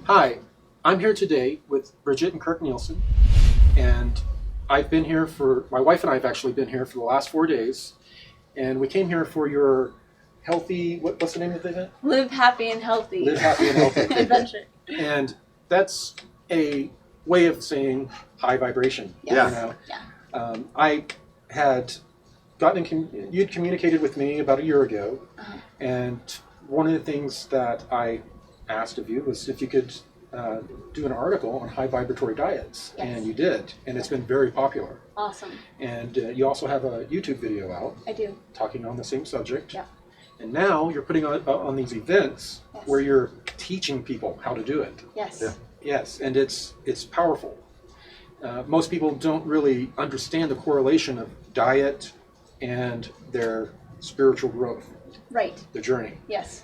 Hi, I'm here today with Bridget and Kirk Nielsen, and I've been here my wife and I have actually been here for the last 4 days, and we came here for your healthy, what's the name of the event? Live Happy and Healthy. Live Happy and Healthy. Adventure. And that's a way of saying high vibration. Yes. You know? Yeah. I had you'd communicated with me about a year ago, and one of the things that I asked of you was if you could do an article on high vibratory diets, yes. and you did, and it's been very popular. Awesome. And you also have a YouTube video out. I do. Talking on the same subject. Yeah. And now you're putting on these events yes. where you're teaching people how to do it. Yes. Yeah. Yes, and it's powerful. Most people don't really understand the correlation of diet and their spiritual growth. Right. The journey. Yes.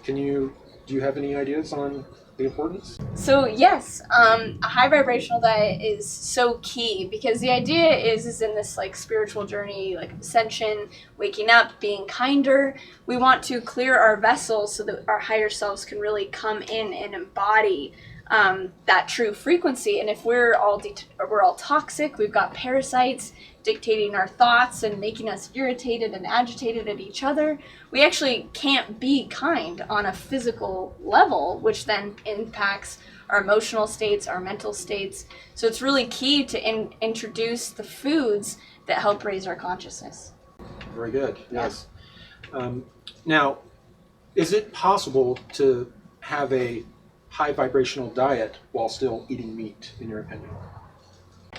Do you have any ideas on the importance? So yes, a high vibrational diet is so key because the idea is in this like spiritual journey, like ascension, waking up, being kinder. We want to clear our vessels so that our higher selves can really come in and embody that true frequency. And if we're all toxic, we've got parasites dictating our thoughts and making us irritated and agitated at each other, we actually can't be kind on a physical level, which then impacts our emotional states, our mental states. So it's really key to introduce the foods that help raise our consciousness. Very good. Yes. Now, is it possible to have a high vibrational diet while still eating meat, in your opinion?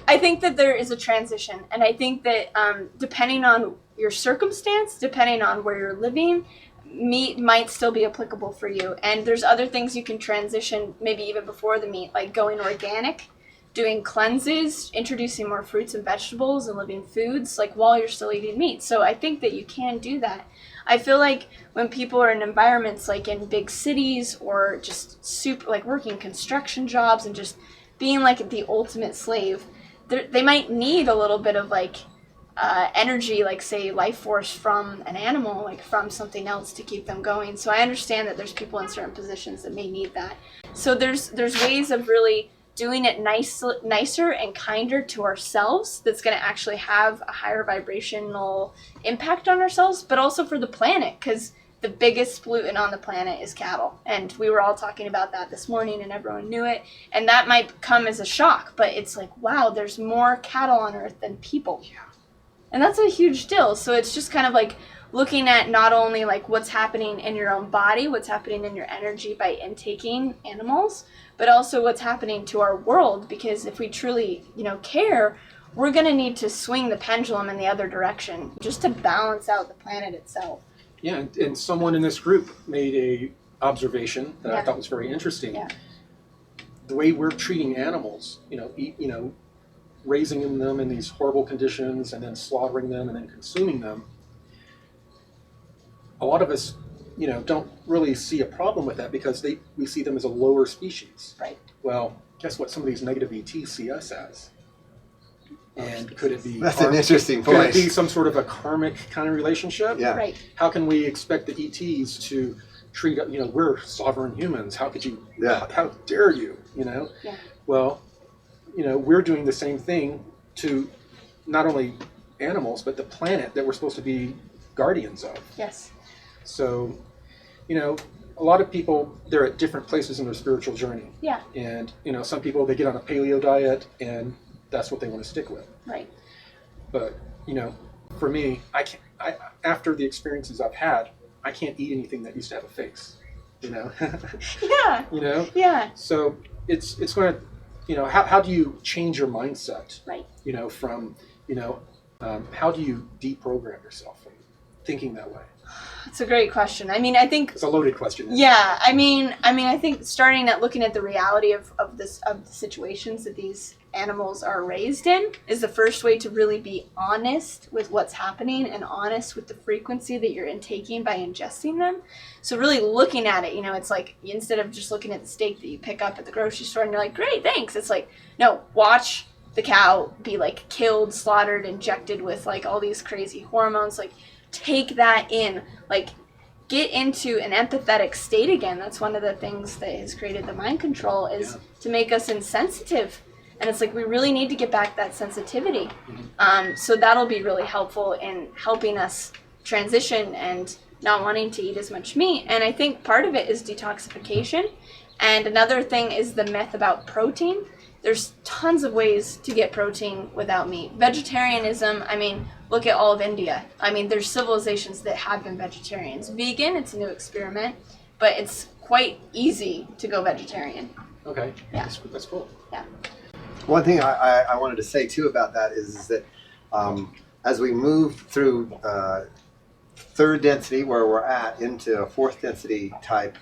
I think that there is a transition, and I think that depending on your circumstance, depending on where you're living, meat might still be applicable for you. And there's other things you can transition, maybe even before the meat, like going organic, doing cleanses, introducing more fruits and vegetables and living foods, like while you're still eating meat. So I think that you can do that. I feel like when people are in environments like in big cities or just super like working construction jobs and just being like the ultimate slave, they might need a little bit of like energy, like say life force from an animal, like from something else to keep them going. So I understand that there's people in certain positions that may need that. So there's ways of really doing it nicer and kinder to ourselves that's going to actually have a higher vibrational impact on ourselves, but also for the planet, because the biggest pollutant on the planet is cattle. And we were all talking about that this morning and everyone knew it. And that might come as a shock, but it's like, wow, there's more cattle on Earth than people. Yeah. And that's a huge deal. So it's just kind of like looking at not only like what's happening in your own body, what's happening in your energy by intaking animals, but also what's happening to our world. Because if we truly, care, we're going to need to swing the pendulum in the other direction just to balance out the planet itself. Yeah, and someone in this group made a observation that I thought was very interesting. Yeah. The way we're treating animals, raising them in these horrible conditions and then slaughtering them and then consuming them. A lot of us, don't really see a problem with that because we see them as a lower species. Right. Well, guess what? Some of these negative ETs see us as. And could it be... That's an interesting point. Could it be some sort of a karmic kind of relationship? Yeah. Right. How can we expect the ETs to treat, we're sovereign humans. How could you, how dare you, Yeah. Well, we're doing the same thing to not only animals, but the planet that we're supposed to be guardians of. Yes. So, a lot of people, they're at different places in their spiritual journey. Yeah. And, some people, they get on a paleo diet and that's what they want to stick with. Right. But, for me, after the experiences I've had, I can't eat anything that used to have a face, Yeah. Yeah. So it's going to, how do you change your mindset? Right. From, how do you deprogram yourself from thinking that way? It's a great question. I mean, I think it's a loaded question. Yeah. I mean, I think starting at looking at the reality of the situations that these animals are raised in is the first way to really be honest with what's happening and honest with the frequency that you're intaking by ingesting them. So really looking at it, it's like instead of just looking at the steak that you pick up at the grocery store and you're like, great, thanks. It's like, no, watch the cow be like killed, slaughtered, injected with like all these crazy hormones. Like take that in, like get into an empathetic state again. That's one of the things that has created the mind control, is to make us insensitive. And it's like we really need to get back that sensitivity. So that'll be really helpful in helping us transition and not wanting to eat as much meat. And I think part of it is detoxification. And another thing is the myth about protein. There's tons of ways to get protein without meat. Vegetarianism, I mean, look at all of India. I mean, there's civilizations that have been vegetarians. Vegan, it's a new experiment, but it's quite easy to go vegetarian. Okay. Yeah. That's cool. Yeah. One thing I wanted to say too about that is that as we move through third density, where we're at, into a fourth density type,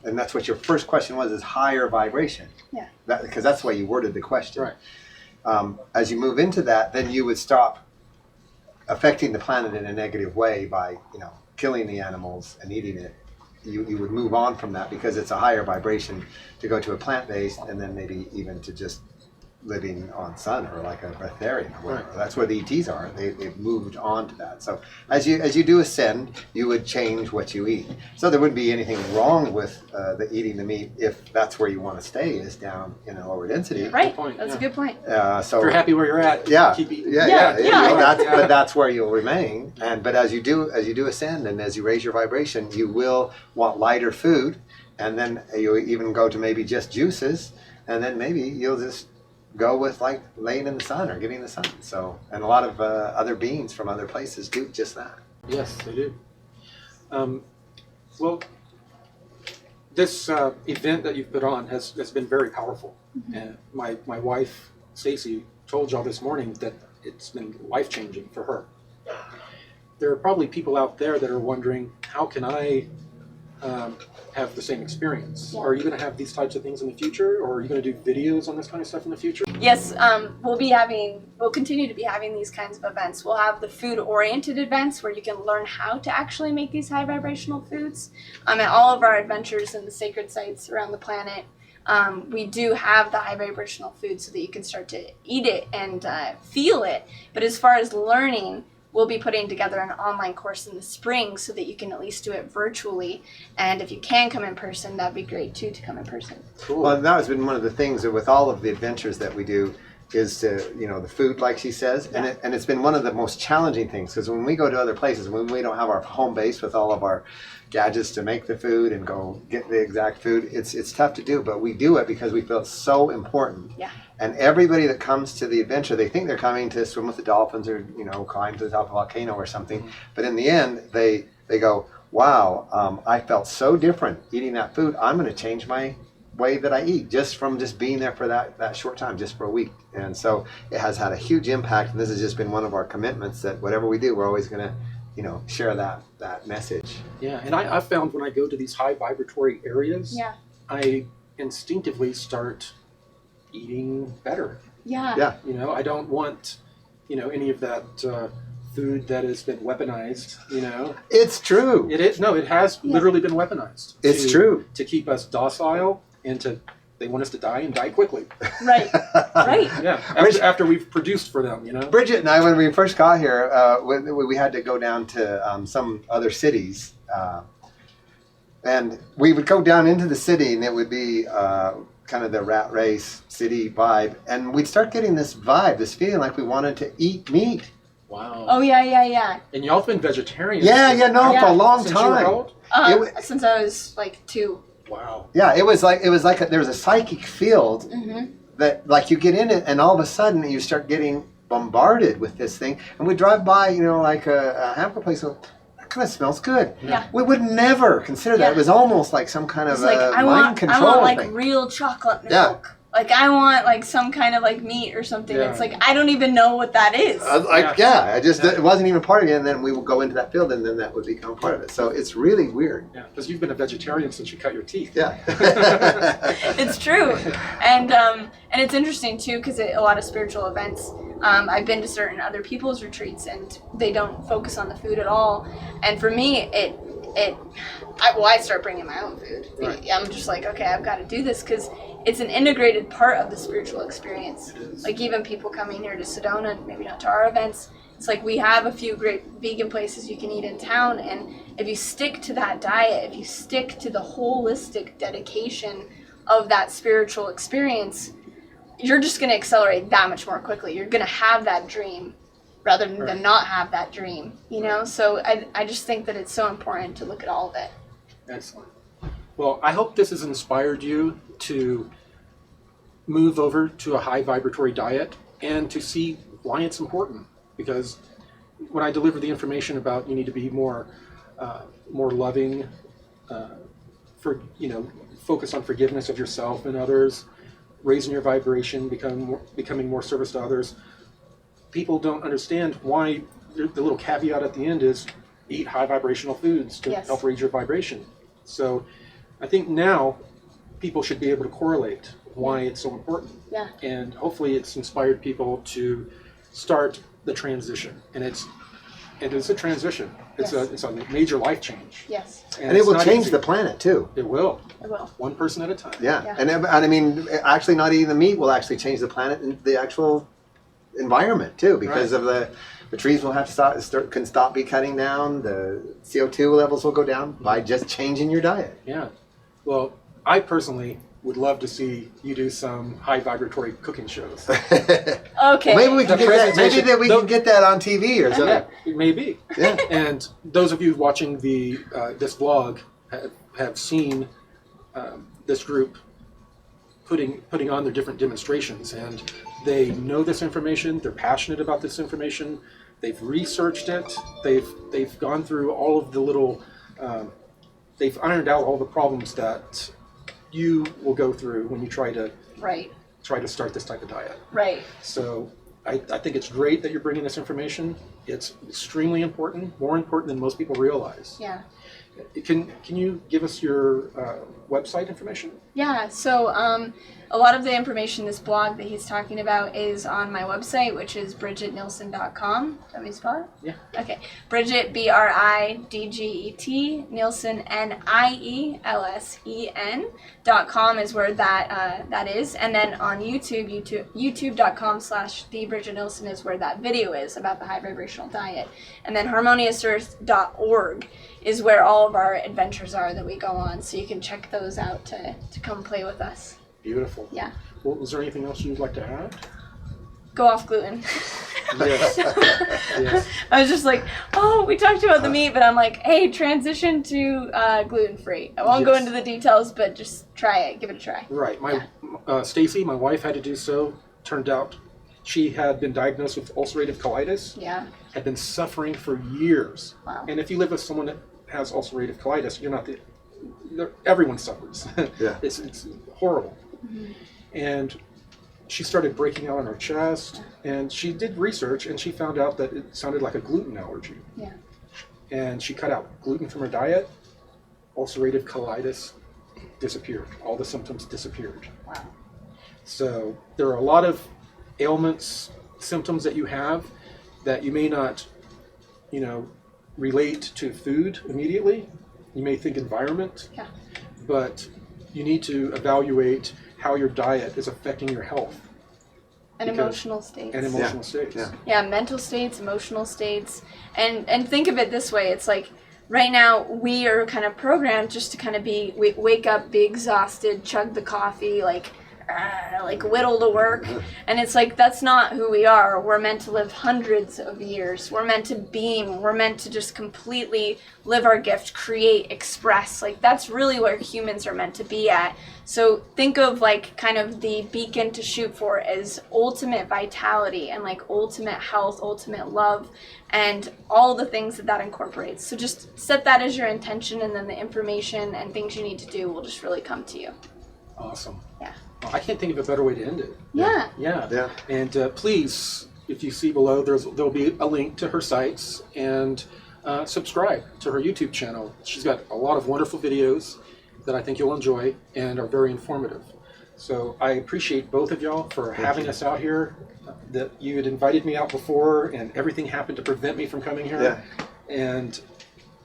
and that's what your first question was, is higher vibration. Yeah. Because that's the way you worded the question. Right. As you move into that, then you would stop affecting the planet in a negative way by, killing the animals and eating it. You would move on from that because it's a higher vibration to go to a plant-based, and then maybe even to just living on sun, or like a breatharian or whatever. Right. That's where the ETs are. They've moved on to that. So as you do ascend, you would change what you eat. So there wouldn't be anything wrong with the eating the meat if that's where you want to stay, is down in a lower density. Right. point, That's yeah. a good point. So If you're happy where you're at, keep eating. yeah. Yeah. But that's where you'll remain. But as you do ascend, and as you raise your vibration, you will want lighter food, and then you'll even go to maybe just juices, and then maybe you'll just go with like laying in the sun or getting the sun. So, and a lot of other beings from other places do just that. Yes, they do. Well, this event that you've put on has been very powerful. And my wife, Stacy, told y'all this morning that it's been life-changing for her. There are probably people out there that are wondering, how can I have the same experience? Yeah. Are you going to have these types of things in the future, or are you going to do videos on this kind of stuff in the future? Yes, we'll continue to be having these kinds of events. We'll have the food-oriented events where you can learn how to actually make these high vibrational foods. At all of our adventures in the sacred sites around the planet, we do have the high vibrational food so that you can start to eat it and feel it. But as far as learning, we'll be putting together an online course in the spring so that you can at least do it virtually. And if you can come in person, that'd be great too, to come in person. Cool. Well, that has been one of the things with all of the adventures that we do, is to, the food, like she says, and it's been one of the most challenging things, because when we go to other places, when we don't have our home base with all of our gadgets to make the food and go get the exact food, it's tough to do, but we do it because we feel it's so important. Yeah. And everybody that comes to the adventure, they think they're coming to swim with the dolphins or, climb to the top of a volcano or something. But in the end, they go, wow, I felt so different eating that food. I'm going to change my way that I eat just from being there for that short time, just for a week. And so it has had a huge impact. And this has just been one of our commitments, that whatever we do, we're always going to, share that message. Yeah, and I found when I go to these high vibratory areas, I instinctively start eating better. Yeah. I don't want, any of that food that has been weaponized, It's true. It is. No, it has literally been weaponized. It's true. To keep us docile, and they want us to die and die quickly. Right. Right. Yeah. After we've produced for them, Bridget and I, when we first got here, we had to go down to some other cities. And we would go down into the city, and it would be kind of the rat race city vibe. And we'd start getting this vibe, this feeling like we wanted to eat meat. Wow. Oh, yeah. And y'all have been vegetarians. For a long Since you were time. how old? Since I was like 2. Wow. Yeah, it was like there was a psychic field that, like, you get in it, and all of a sudden you start getting bombarded with this thing. And we drive by, like a hamburger place, and that kind of smells good. Yeah. We would never consider that. Yeah. It was almost like some kind of mind control I want thing. real chocolate milk. Yeah. Like, I want like some kind of like meat or something. Yeah. It's like, I don't even know what that is. It wasn't even part of it, and then we would go into that field, and then that would become part of it. So it's really weird. Yeah, because you've been a vegetarian since you cut your teeth. Yeah. It's true. And it's interesting too, because a lot of spiritual events, I've been to certain other people's retreats, and they don't focus on the food at all. And for me, I start bringing my own food. Right. I'm just like, okay, I've got to do this, because it's an integrated part of the spiritual experience. Like, even people coming here to Sedona, maybe not to our events, It's like we have a few great vegan places you can eat in town, and if you stick to that diet, if you stick to the holistic dedication of that spiritual experience, you're just going to accelerate that much more quickly. You're going to have that dream rather than not have that dream, you know? So I just think that it's so important to look at all of it. Excellent. Well, I hope this has inspired you to move over to a high vibratory diet and to see why it's important. Because when I deliver the information about you need to be more loving, focus on forgiveness of yourself and others, raising your vibration, becoming more service to others, people don't understand why the little caveat at the end is eat high vibrational foods to help raise your vibration. So I think now people should be able to correlate why it's so important. Yeah. And hopefully it's inspired people to start the transition. And it's a transition. It's a major life change. Yes. And it will change the planet too. It will. It will. One person at a time. Yeah. And I mean, actually not eating the meat will actually change the planet and the actual environment too, because of the trees will have to can stop be cutting down, the CO2 levels will go down by just changing your diet. Yeah. Well, I personally would love to see you do some high vibratory cooking shows. Okay. Well, maybe we can get that on TV or something. Yeah, maybe. Yeah. And those of you watching this vlog have seen this group putting on their different demonstrations, and they know this information. They're passionate about this information. They've researched it. They've gone through all of the little. They've ironed out all the problems that you will go through when you try to start this type of diet. Right. So I think it's great that you're bringing this information. It's extremely important, more important than most people realize. Yeah. Can you give us your website information? Yeah, so a lot of the information, this blog that he's talking about, is on my website, which is bridgetnielsen.com. Is that how you spell it? Yeah. Okay. Bridget, BRIDGET, Nielsen, NIELSEN.com is where that is. And then on youtube.com/TheBridgetNielsen is where that video is about the high vibrational diet. And then harmoniousearth.org is where all of our adventures are that we go on. So you can check those out to come play with us. Beautiful. Yeah. Well, is there anything else you'd like to add? Go off gluten. Yes. Yes. I was just like, we talked about the meat, but I'm like, hey, transition to gluten-free. I won't go into the details, but just try it. Give it a try. Right. Stacy, my wife, had to do so. Turned out she had been diagnosed with ulcerative colitis. Yeah. Had been suffering for years. Wow. And if you live with someone that has ulcerative colitis, everyone suffers. Yeah. It's horrible. Mm-hmm. And she started breaking out on her chest, and she did research, and she found out that it sounded like a gluten allergy. Yeah. And she cut out gluten from her diet. Ulcerative colitis disappeared. All the symptoms disappeared. Wow. So there are a lot of ailments, symptoms that you have that you may not, relate to food immediately. You may think environment. Yeah. But you need to evaluate how your diet is affecting your health. And emotional states. And emotional states. Yeah, mental states, emotional states. And think of it this way. It's like right now we are kind of programmed just to kind of wake up, be exhausted, chug the coffee, like whittle to work. And it's like, that's not who we are. We're meant to live hundreds of years. We're meant to beam. We're meant to just completely live our gift, create, express. Like, that's really where humans are meant to be at. So think of like kind of the beacon to shoot for as ultimate vitality and like ultimate health, ultimate love, and all the things that incorporates. So just set that as your intention, and then the information and things you need to do will just really come to you. Awesome. Yeah. Well, I can't think of a better way to end it. Yeah. Yeah. And please, if you see below, there'll be a link to her sites, and subscribe to her YouTube channel. She's got a lot of wonderful videos that I think you'll enjoy and are very informative. So I appreciate both of y'all for having us out here. That you had invited me out before, and everything happened to prevent me from coming here. Yeah. And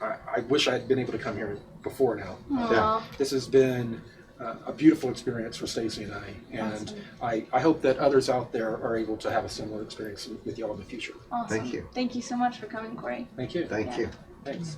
I wish I had been able to come here before now. Aww. This has been a beautiful experience for Stacy and I, and awesome. I hope that others out there are able to have a similar experience with y'all in the future. Awesome. Thank you. Thank you so much for coming, Corey. Thank you. Thank you. Thanks.